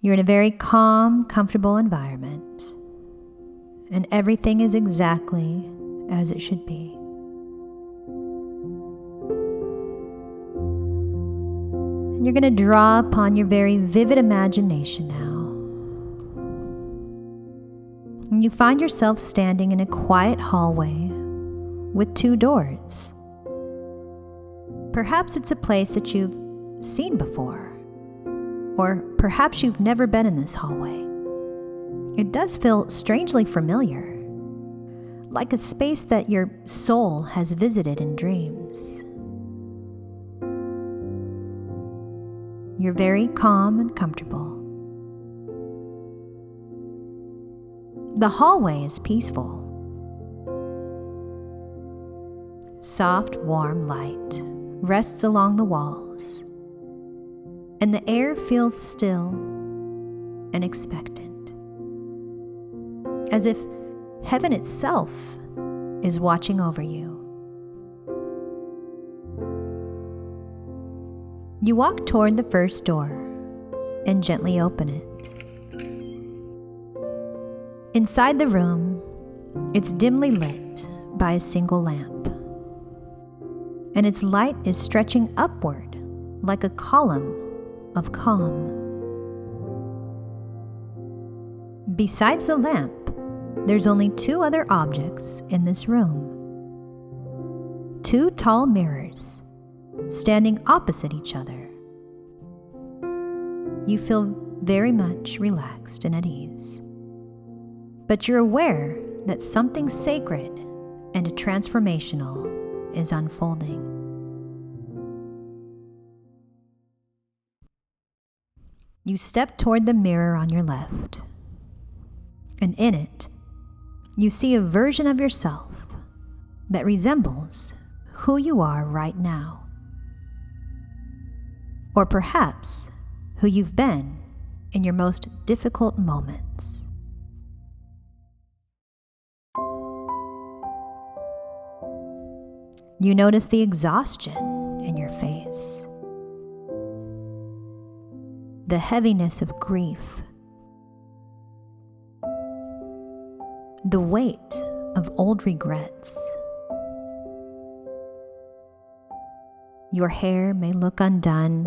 You're in a very calm, comfortable environment, and everything is exactly as it should be. And you're going to draw upon your very vivid imagination now. And you find yourself standing in a quiet hallway with 2 doors. Perhaps it's a place that you've seen before. Or perhaps you've never been in this hallway. It does feel strangely familiar, like a space that your soul has visited in dreams. You're very calm and comfortable. The hallway is peaceful. Soft, warm light rests along the walls, and the air feels still and expectant, as if heaven itself is watching over you. You walk toward the first door and gently open it. Inside the room, it's dimly lit by a single lamp, and its light is stretching upward like a column of calm. Besides the lamp, there's only 2 other objects in this room. 2 tall mirrors standing opposite each other. You feel very much relaxed and at ease, but you're aware that something sacred and transformational is unfolding. You step toward the mirror on your left, and in it, you see a version of yourself that resembles who you are right now. Or perhaps who you've been in your most difficult moments. You notice the exhaustion in your face, the heaviness of grief, the weight of old regrets. Your hair may look undone,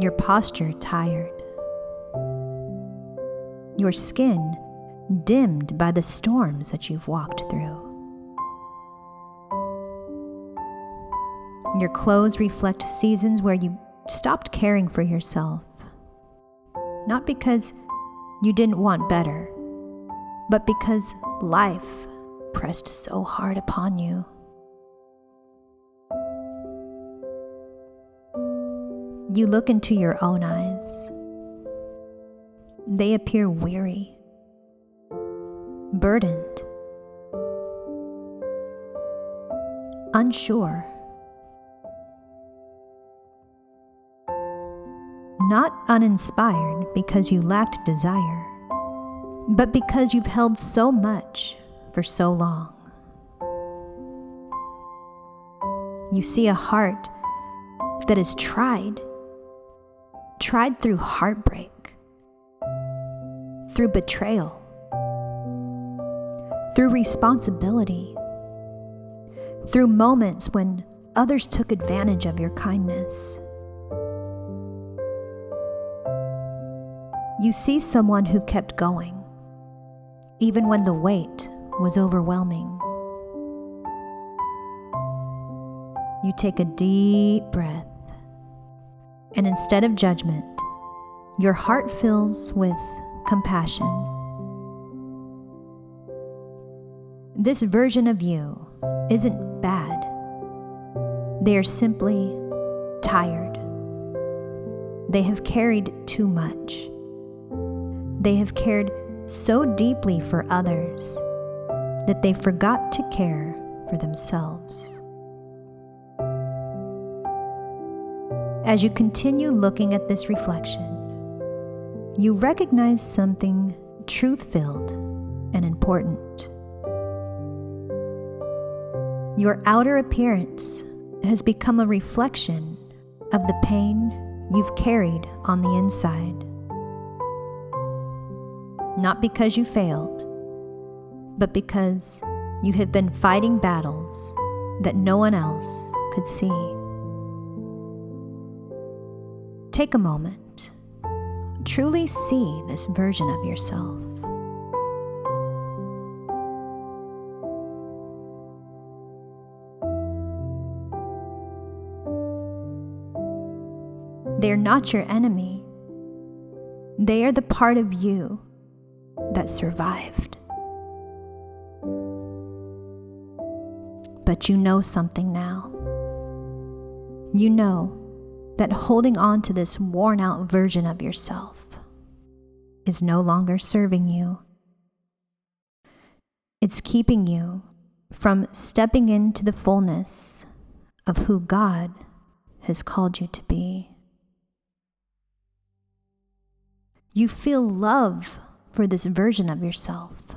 your posture tired, your skin dimmed by the storms that you've walked through. Your clothes reflect seasons where you stopped caring for yourself, not because you didn't want better, but because life pressed so hard upon you. You look into your own eyes. They appear weary, burdened, unsure. Not uninspired because you lacked desire, but because you've held so much for so long. You see a heart that is tried through heartbreak, through betrayal, through responsibility, through moments when others took advantage of your kindness. You see someone who kept going, even when the weight was overwhelming. You take a deep breath, and instead of judgment, your heart fills with compassion. This version of you isn't bad. They are simply tired. They have carried too much. They have cared so deeply for others that they forgot to care for themselves. As you continue looking at this reflection, you recognize something truth-filled and important. Your outer appearance has become a reflection of the pain you've carried on the inside. Not because you failed, but because you have been fighting battles that no one else could see. Take a moment. Truly see this version of yourself. They're not your enemy. They are the part of you that survived. But you know something now. You know that holding on to this worn-out version of yourself is no longer serving you. It's keeping you from stepping into the fullness of who God has called you to be. You feel love for this version of yourself.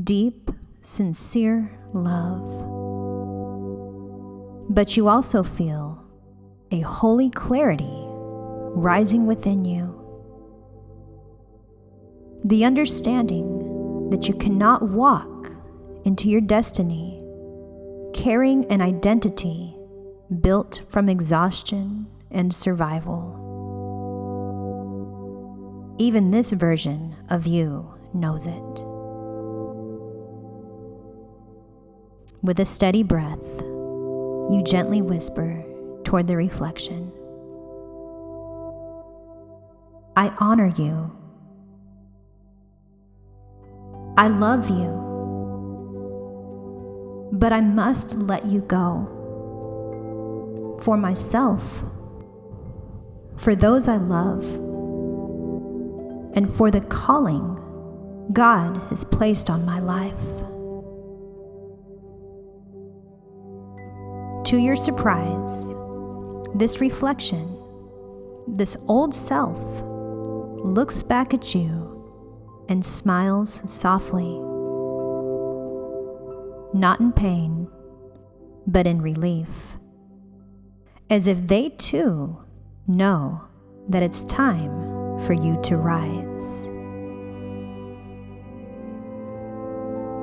Deep, sincere love. But you also feel a holy clarity rising within you. The understanding that you cannot walk into your destiny carrying an identity built from exhaustion and survival. Even this version of you knows it. With a steady breath, you gently whisper toward the reflection, I honor you. I love you. But I must let you go. For myself, for those I love, and for the calling God has placed on my life. To your surprise, this reflection, this old self, looks back at you and smiles softly. Not in pain, but in relief, as if they too know that it's time for you to rise.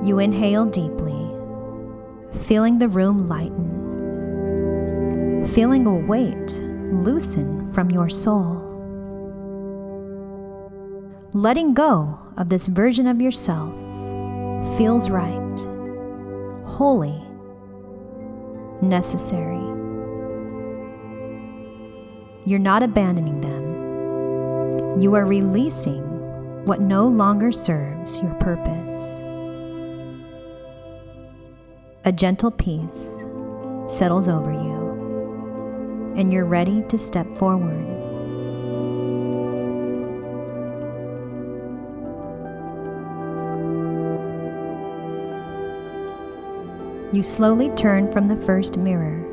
You inhale deeply, feeling the room lighten, feeling a weight loosen from your soul. Letting go of this version of yourself feels right, holy, necessary. You're not abandoning them. You are releasing what no longer serves your purpose. A gentle peace settles over you, and you're ready to step forward. You slowly turn from the first mirror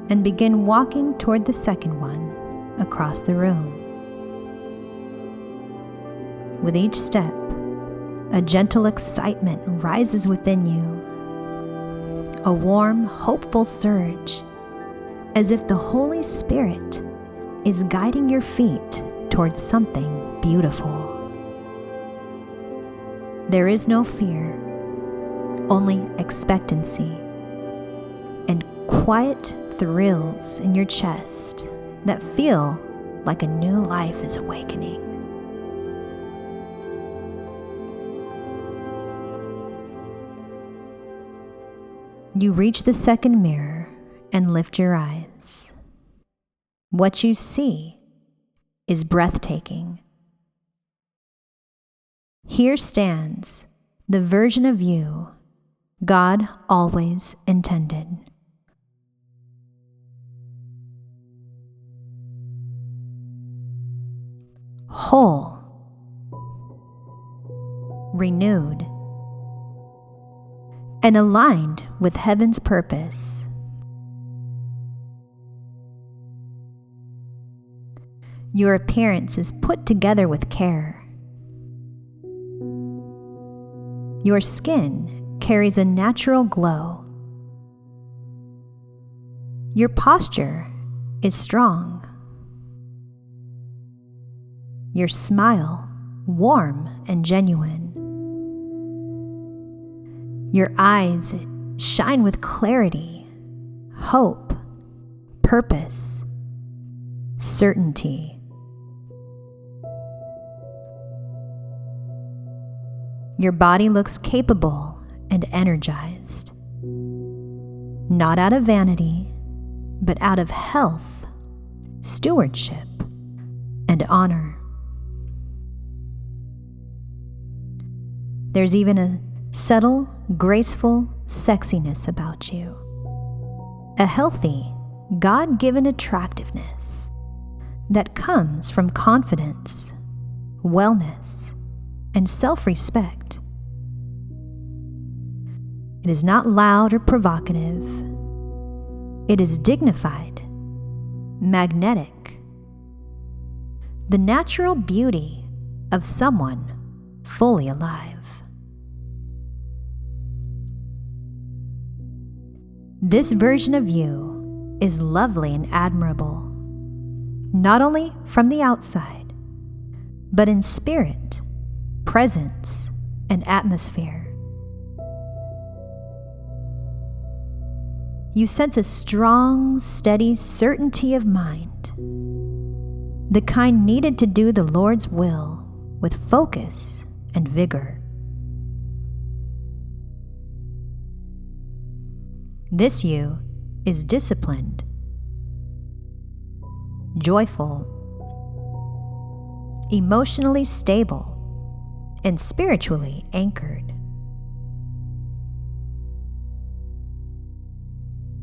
and begin walking toward the second one across the room. With each step, a gentle excitement rises within you, a warm, hopeful surge, as if the Holy Spirit is guiding your feet towards something beautiful. There is no fear, only expectancy and quiet thrills in your chest that feel like a new life is awakening. You reach the second mirror and lift your eyes. What you see is breathtaking. Here stands the version of you God always intended. Whole, renewed, and aligned with heaven's purpose. Your appearance is put together with care. Your skin carries a natural glow. Your posture is strong. Your smile, warm and genuine. Your eyes shine with clarity, hope, purpose, certainty. Your body looks capable and energized, not out of vanity, but out of health, stewardship, and honor. There's even a subtle, graceful sexiness about you. A healthy, God-given attractiveness that comes from confidence, wellness, and self-respect. It is not loud or provocative. It is dignified, magnetic. The natural beauty of someone fully alive. This version of you is lovely and admirable, not only from the outside, but in spirit, presence, and atmosphere. You sense a strong, steady certainty of mind, the kind needed to do the Lord's will with focus and vigor. This you is disciplined, joyful, emotionally stable, and spiritually anchored.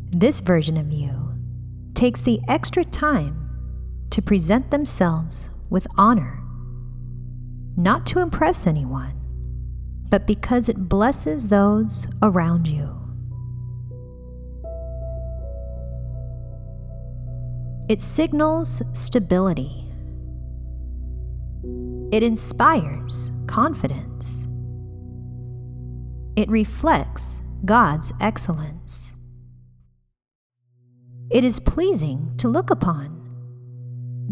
This version of you takes the extra time to present themselves with honor, not to impress anyone, but because it blesses those around you. It signals stability. It inspires confidence. It reflects God's excellence. It is pleasing to look upon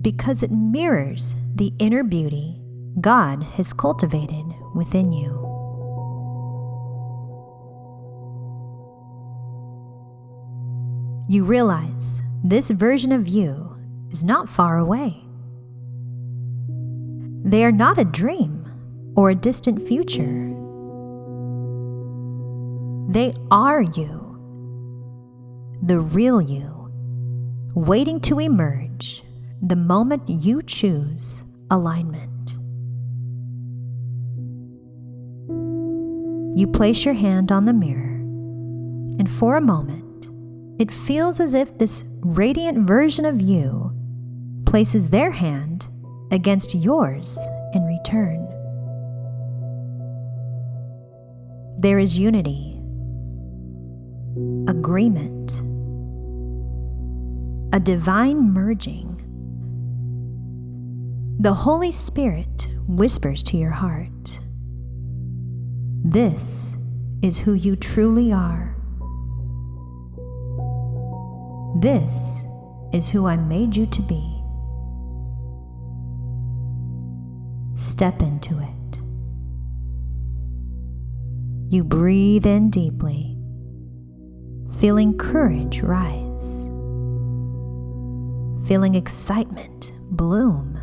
because it mirrors the inner beauty God has cultivated within you. You realize this version of you is not far away. They are not a dream or a distant future. They are you, the real you, waiting to emerge the moment you choose alignment. You place your hand on the mirror, and for a moment, it feels as if this radiant version of you places their hand against yours in return. There is unity, agreement, a divine merging. The Holy Spirit whispers to your heart, "This is who you truly are. This is who I made you to be." Step into it. You breathe in deeply, feeling courage rise, feeling excitement bloom,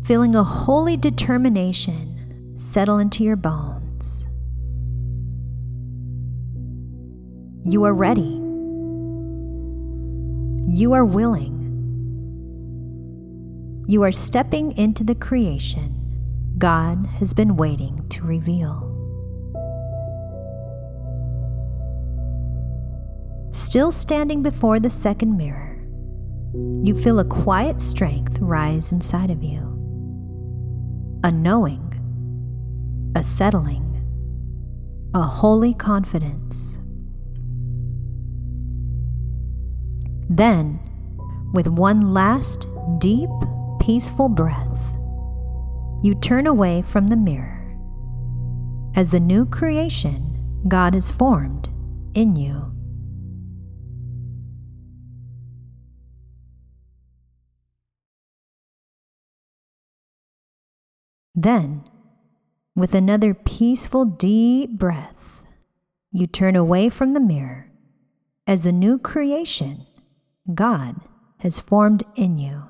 feeling a holy determination settle into your bones. You are ready. You are willing. You are stepping into the creation God has been waiting to reveal. Still standing before the second mirror, you feel a quiet strength rise inside of you. A knowing, a settling, a holy confidence. Then, with one last deep, peaceful breath, you turn away from the mirror as the new creation God has formed in you. Then, with another peaceful, deep breath, you turn away from the mirror as the new creation God has formed in you.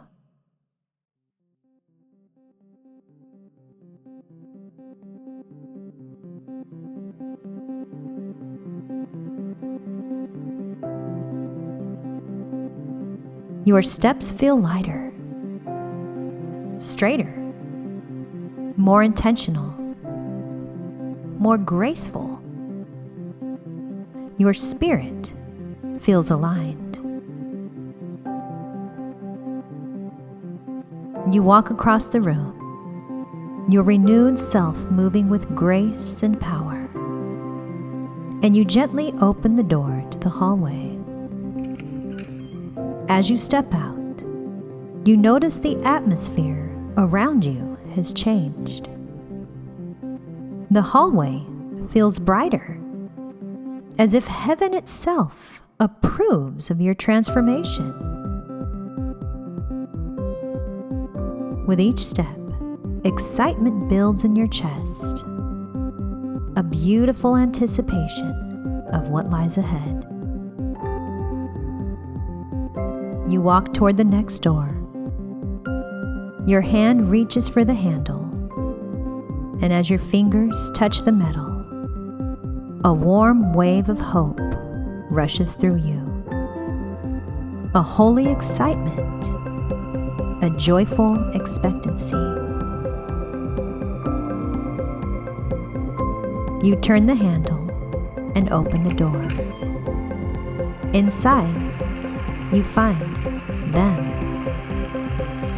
Your steps feel lighter, straighter, more intentional, more graceful. Your spirit feels aligned. You walk across the room, your renewed self moving with grace and power, and you gently open the door to the hallway. As you step out, you notice the atmosphere around you has changed. The hallway feels brighter, as if heaven itself approves of your transformation. With each step, excitement builds in your chest, a beautiful anticipation of what lies ahead. You walk toward the next door. Your hand reaches for the handle, and as your fingers touch the metal, a warm wave of hope rushes through you. A holy excitement, a joyful expectancy. You turn the handle and open the door. Inside, you find them,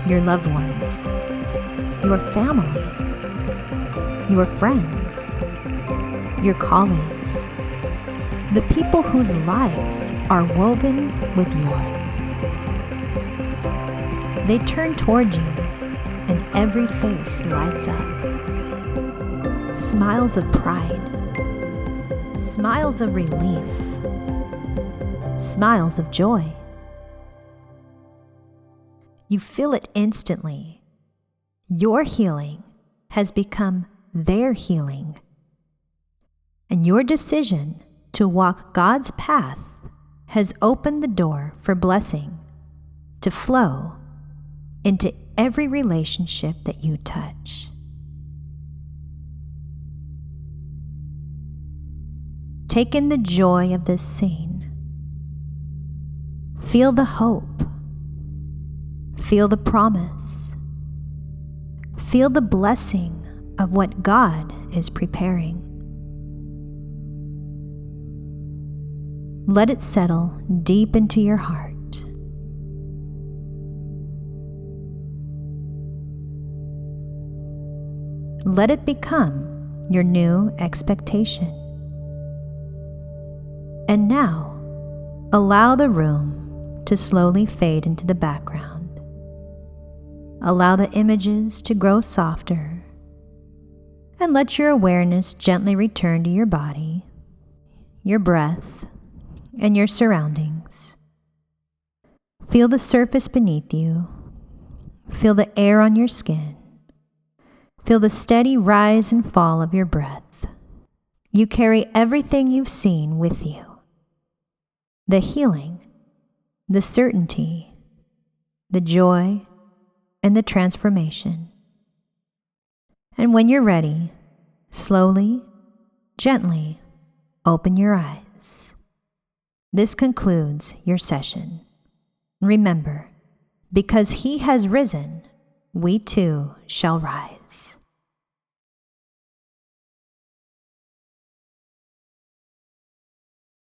your loved ones, your family, your friends, your colleagues, the people whose lives are woven with yours. They turn toward you, and every face lights up. Smiles of pride, smiles of relief, smiles of joy. You feel it instantly. Your healing has become their healing. And your decision to walk God's path has opened the door for blessing to flow into every relationship that you touch. Take in the joy of this scene. Feel the hope. Feel the promise. Feel the blessing of what God is preparing. Let it settle deep into your heart. Let it become your new expectation. And now, allow the room to slowly fade into the background. Allow the images to grow softer, and let your awareness gently return to your body, your breath, and your surroundings. Feel the surface beneath you. Feel the air on your skin. Feel the steady rise and fall of your breath. You carry everything you've seen with you. The healing, the certainty, the joy, and the transformation. And when you're ready, slowly, gently, open your eyes. This concludes your session. Remember, because He has risen, we too shall rise.